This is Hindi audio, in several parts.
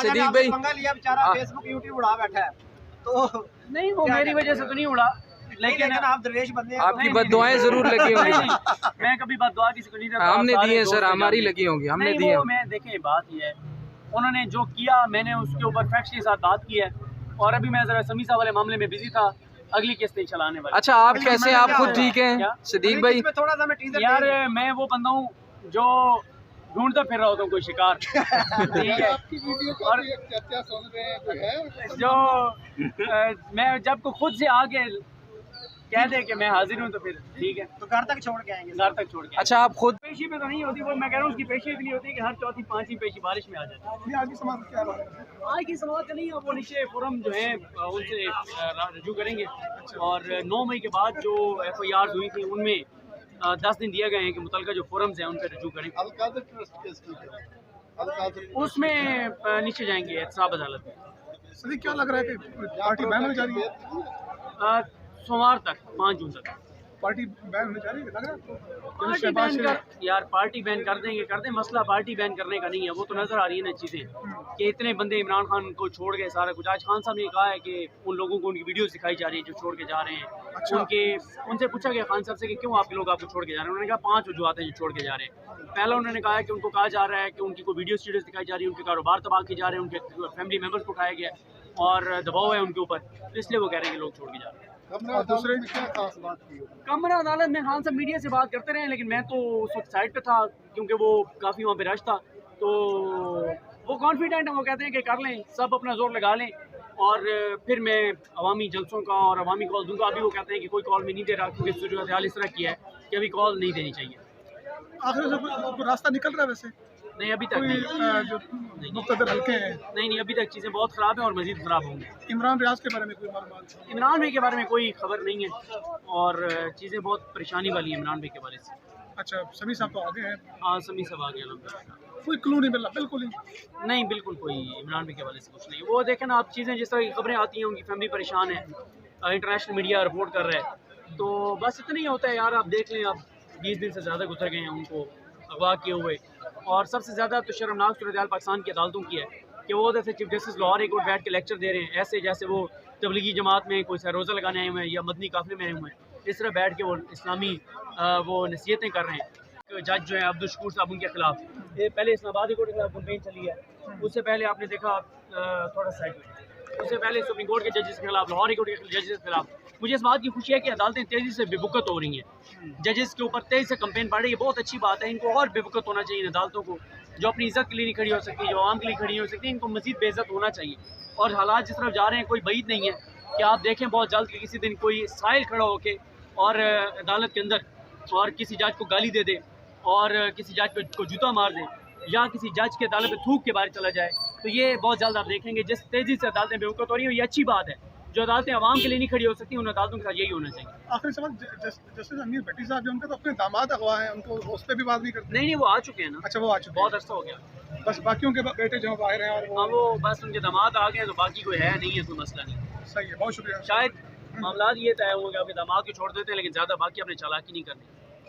सिद्दीक भाई पंगा लिया बेचारा, फेसबुक यूट्यूब उड़ा बैठा है, तो नहीं वो मेरी वजह से तो नहीं उड़ा, लेकिन आप दरवेश बंदे हैं, आपकी बददुआएं जरूर लगी होंगी। मैं कभी बददुआ किसी को नहीं देता। हमने दी है सर, हमारी लगी होंगी, हमने दी है। मैं देखें बात ये है, उन्होंने जो किया मैंने उसके ऊपर फैक्ट्स के साथ बात की है, और अभी मैं जरा समीसा वाले मामले में बिजी था, अगली किस्तें चलाने वाली। अच्छा आप कैसे, आप खुद ठीक हैं सिद्दीक भाई? थोड़ा सा मैं टीजर यार मैं वो बंदा हूँ जो ढूंढता फिर रहा होता हूँ कोई शिकार। ठीक है, और जो मैं जब को खुद से आगे कह दे कि मैं हाजिर हूँ तो फिर ठीक है, तो घर तक छोड़ के आएंगे, घर तक छोड़ के। अच्छा आप खुद पेशी पे तो नहीं होती वो, मैं कह रहा हूँ उसकी पेशी इतनी होती है कि हर चौथी पांचवी पेशी बारिश में आ जाती है। आगे समाज क्या है? आज की समाज नहीं है, वो नीचे फोरम जो है उनसे रजू करेंगे, और 9 मई के बाद जो FIR हुई थी उनमें 10 दिन दिए गए हैं कि मुतलका जो फोरम्स हैं उन पर रजू करें, उसमें नीचे जाएंगे एहतसाब अदालत में। सर क्या लग रहा है कि पार्टी बैन होने जा रही है? सोमवार तक 5 जून तक पार्टी बैन होने जा रही है, लग रहा है? पार्टी बैन कर, यार पार्टी बैन कर देंगे कर दें, मसला पार्टी बैन करने का नहीं है, वो तो नजर आ रही है ना चीज़ें कि इतने बंदे इमरान खान को छोड़ गए सारा कुछ। आज खान साहब ने कहा है कि उन लोगों को उनकी वीडियोस दिखाई जा रही है जो छोड़ के जा रहे हैं। अच्छा। उनसे पूछा गया खान साहब से कि क्यों आपके लोग आपको छोड़ के जा रहे हैं, उन्होंने कहा 5 वजूहत हैं जो छोड़ के जा रहे हैं। पहला उन्होंने कहा कि उनको कहा जा रहा है कि उनकी कोई वीडियो स्टूडियोस दिखाई जा रही है, उनके कारोबार तबाह किए जा रहे हैं, उनके फैमिली मेम्बर्स को उठाया गया और दबाव है उनके ऊपर, तो इसलिए वो कह रहे हैं कि लोग छोड़ के जा रहे हैं। दूसरे क्या खास बात की? कमरा अदालत में खान साहब मीडिया से बात करते रहे, लेकिन मैं तो उस वक्त साइड पे था क्योंकि वो काफ़ी वहाँ पे रश था, तो वो कॉन्फिडेंट है, वो कहते हैं कि कर लें, सब अपना जोर लगा लें और फिर मैं अवामी जलसों का और अवामी कॉल दूंगा। अभी वो कहते हैं कि कोई कॉल में नहीं दे रहा क्योंकि सूरत हाल इस तरह की है कि अभी कॉल नहीं देनी चाहिए। आखिर से रास्ता निकल रहा है वैसे? नहीं अभी तक नहीं, जो मुक़द्दर हल्के हैं, नहीं अभी तक चीज़ें बहुत ख़राब हैं और मज़ीद ख़राब होंगी। इमरान रियाज के बारे में कोई मालूमात? इमरान भाई के बारे में कोई खबर नहीं है और चीज़ें बहुत परेशानी वाली हैं इमरान भाई के बारे से। अच्छा, सभी साहब तो आगे हैं? हाँ समी सब आ गए अलहम्दुलिल्लाह। कोई क्लू नहीं मिल रहा बिल्कुल ही? नहीं बिल्कुल कोई इमरान भाई के हवाले से कुछ नहीं। वो देखें ना आप, चीज़ें जिस तरह की खबरें आती हैं, उनकी फैमिली परेशान है, इंटरनेशनल मीडिया रिपोर्ट कर रहा है, तो बस इतना ही होता है यार। आप देख लें, आप 20 दिन से ज़्यादा गुजर गए हैं उनको अगवा किए हुए, और सबसे ज़्यादा तो शर्मनाक सूरत हाल पाकिस्तान की अदालतों की है कि वो जैसे चीफ जस्टिस लाहौर एक बैठ के लेक्चर दे रहे हैं, ऐसे जैसे वो तबलीगी जमात में कोई रोज़ा लगाने आए हुए हैं या मदनी काफ़िले में आए हुए हैं, इस तरह बैठ के वो इस्लामी वो नसीहतें कर रहे हैं। जज जो है अब्दुल शकूर साहब, उनके खिलाफ ये पहले इस्लामाबाद कोर्ट के खिलाफ कंपेन चली है, उससे पहले आपने देखा थोड़ा साइड में, उससे पहले सुप्रीम कोर्ट के जजेस के खिलाफ, लाहौर कोर्ट के जजेस के खिलाफ। मुझे इस बात की खुशी है कि अदालतें तेज़ी से बेवकूफ़ हो रही हैं, जजेस के ऊपर तेज़ी से कंपेन बढ़ रही है, बहुत अच्छी बात है। इनको और बेवकूफ़ होना चाहिए अदालतों को, जो अपनी इज़्ज़त के लिए नहीं खड़ी हो सकती, जो आवाम के लिए खड़ी हो सकती है, इनको मज़ीद बेइज्जत होना चाहिए। और हालात जिस तरफ जा रहे हैं कोई बईद नहीं है कि आप देखें बहुत जल्द कि किसी दिन कोई साहिल खड़ा होके और अदालत के अंदर और किसी जज को गाली दे दे और किसी जज को जूता मार दे या किसी जज के अदालत में थूक के बाहर चला जाए, तो ये बहुत जल्द आप देखेंगे। जिस तेज़ी से अदालतें बेवकूफ़ हो रही हैं ये अच्छी बात है। जो अदालतें आवाम के लिए नहीं खड़ी हो सकती, उन अदालतों के साथ यही होना चाहिए। आखिरी सवाल, जस्टिस अमीर भट्टी साहब जो उनका तो अपने दामाद अगवा है, उनको उस पर भी बात नहीं करते? नहीं वो आ चुके हैं ना। अच्छा, वो आ चुके बहुत अर्सा हो गया, बस बाकियों के बेटे जो बाहर हैं और हाँ वो बस उनके दामाद आ गए, तो बाकी कोई है नहीं है, कोई मसला नहीं। सही है, बहुत शुक्रिया। शायद मामला ये तय हो गया, अपने दामाद को छोड़ देते हैं, लेकिन ज़्यादा बाकी अपने चालाकी नहीं करनी।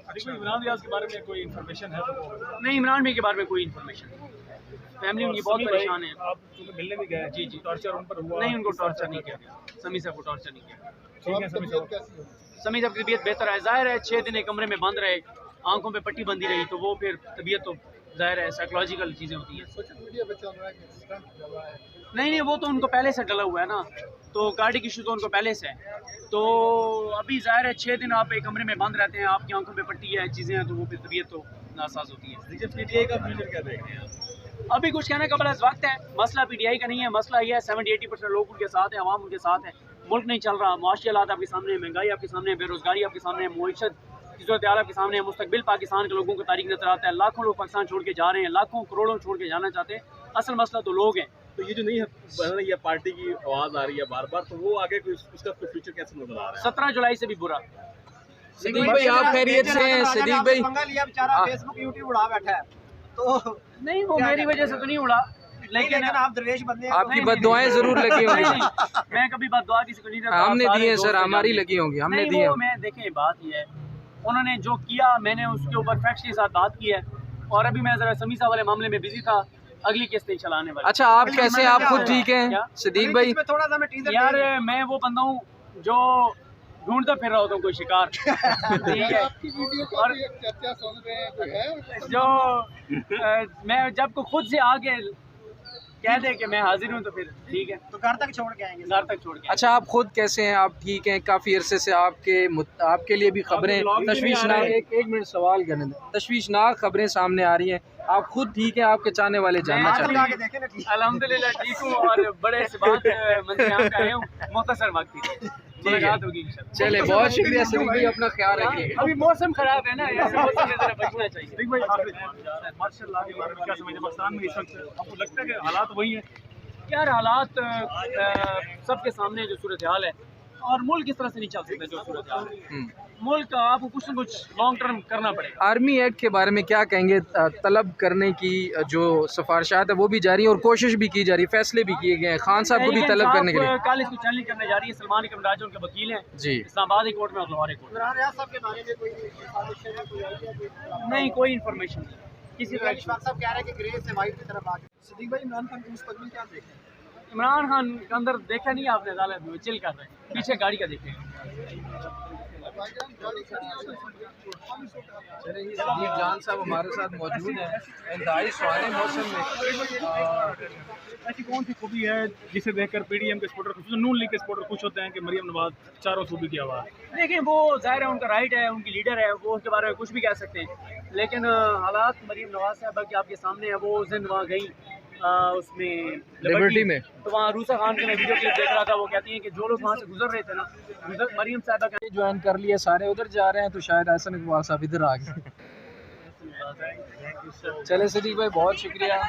अच्छा, इमरान रियाज के बारे में कोई इन्फॉर्मेशन है? नहीं इमरान भाई के बारे में कोई इन्फॉर्मेशन, फैमिली उनकी बहुत परेशान है। आप मिलने भी गए? जी जी, टॉर्चर उन पर हुआ? नहीं उनको टॉर्चर नहीं किया गया, समी साहब को टॉर्चर नहीं किया गया। ठीक है, समी साहब समी साहब की तबीयत बेहतर है, जाहिर है 6 दिन एक कमरे में बंद रहे, आंखों पे पट्टी बंदी रही, तो वो फिर तबीयत तो जाहिर है साइकोलॉजिकल चीज़ें होती हैं। सोशल मीडिया पे चल रहा है कि स्टंट चल रहा है? नहीं वो तो उनको पहले से डला हुआ है ना, तो कार्डिक इशू तो उनको पहले से है, तो अभी जाहिर है 6 दिन आप एक कमरे में बंद रहते हैं, आपकी आंखों पे पट्टी है, चीज़ें हैं, तो वो फिर तबीयत तो नासाज होती है। पीटीआई का फ्यूचर क्या देख रहे हैं? अभी कुछ कहने का बड़ा वक्त है, मसला PTI का नहीं है, मसला ये है 70-80% लोग उनके साथ हैं, आवाम उनके साथ है, मुल्क नहीं चल रहा, मुआशी हालात आपके सामने है, महंगाई आपके सामने है, बेरोजगारी आपके सामने है, मुईशत की सूरत हाल आपके सामने है, मुस्तकबिल पाकिस्तान के लोगों को तारीख नजर आता है, लाखों लोग पाकिस्तान छोड़ के जा रहे हैं, लाखों करोड़ों छोड़ के जाना चाहते हैं, असल मसला तो लोग हैं। तो ये जो नहीं बन रही है पार्टी की आवाज आ रही है बार बार, तो वो आगे उसका फ्यूचर कैसे नजर आ रहा है? 17 जुलाई से भी बुरा। सिद्दीक भाई आप खैरियत से हैं? सिद्दीक भाई पंगा लिया बेचारा, फेसबुक यूट्यूब उड़ा बैठा है, तो नहीं वो मेरी वजह से तो नहीं उड़ा, लेकिन आप दरवेश बंदे हैं, आपकी बददुआएं जरूर लगी होंगी। मैं कभी बददुआ किसी को नहीं देता। हमने दी है सर, हमारी लगी होंगी, हमने दी है। मैं देखें बात ये है, उन्होंने जो किया मैंने उसके ऊपर फैक्ट्स के साथ बात की है, और अभी मैं ज़रा समीसा वाले मामले में बिजी था, अगली किस्त नहीं चलाने वाली। अच्छा आप कैसे, आप खुद ठीक हैं क्या? सिद्दीक भाई? थोड़ा सा मैं टीजर यार मैं वो बंदा हूँ जो ढूंढता फिर रहा होता हूँ कोई शिकार। ठीक है, आपकी वीडियो का और भी एक चर्चा सुन रहे हैं, कोई है जो मैं जब को खुद से आके कह दे कि मैं हाजिर हूँ तो फिर ठीक है, तो घर तक छोड़ के आएंगे। घर तक छोड़ के। अच्छा आप खुद कैसे हैं, आप ठीक हैं? काफ़ी अरसे से आपके लिए भी खबरें तशवीशनाक, एक मिनट सवाल करने दें, तशवीशनाक खबरें सामने आ रही हैं, आप खुद ठीक हैं? आपके चाहने वाले जानना चाहते हैं। अल्हम्दुलिल्लाह ठीक हूँ और बड़े से बात मंजिल यहाँ पे आए हूँ, मुख्तसर वक्त की मुलाकात होगी इंशाल्लाह। चले बहुत शुक्रिया सिद्दीक भाई, अपना ख्याल रखिएगा। अभी मौसम खराब है ना, ऐसे मौसम में जरा बचना चाहिए। माशाल्लाह के बारे में क्या समझे पाकिस्तान में इस वक्त आपको लगता है कि हालात वही है? यार हालात सबके सामने जो सूरत हाल है, और मुल्क इस तरह से नहीं चल सकता जो सूरत हाल है। मुल्क आपको कुछ न कुछ लॉन्ग टर्म करना पड़ेगा। आर्मी एक्ट के बारे में क्या कहेंगे? तलब करने की जो सिफारिशात है वो भी जारी है और कोशिश भी की जा रही है, फैसले भी किए गए हैं खान साहब को भी तलब करने के लिए। कल इसको चैलेंज करने जा रही है सलमान इकराम राजा, उनके वकील हैं जी, इस्लामाबाद हाई कोर्ट में और लाहौर हाई कोर्ट में। नहीं, कोई इन्फॉर्मेशन नहीं किसी तरह की। साहब कह रहे हैं कि ग्रे से वाइट की तरफ आ गए। सिद्दीक भाई, इमरान खान के मुस्तकबिल क्या देखें? इमरान खान के अंदर देखा नहीं आपने, अदालत में चिल कर रहे हैं, पीछे गाड़ी का देखें। सदीक जान साहब हमारे साथ मौजूद हैं इंतहाई सुहाने मौसम में। ऐसी कौन सी खूबी है जिसे देखकर पीडीएम के सपोर्टर, नून लीग के सपोर्टर खुश होते हैं कि मरियम नवाज चारों सूबी की आवाज़? देखिए वो जाहिर है उनका राइट है, उनकी लीडर है, वो उसके बारे में कुछ भी कह सकते हैं, लेकिन हालात मरियम नवाज साहब की आपके सामने है। वो उस दिन वहाँ गई उसमें लिबर्टी में, तो वहाँ रूसा खान का मैं वीडियो क्लिप देख रहा था, वो कहती हैं कि जो लोग वहाँ से गुजर रहे थे ना, मरियम साहबा का ज्वाइन कर लिया, सारे उधर जा रहे हैं, तो शायद ऐसा नहीं, साहब इधर आ गए। चले सिद्दीक भाई बहुत शुक्रिया।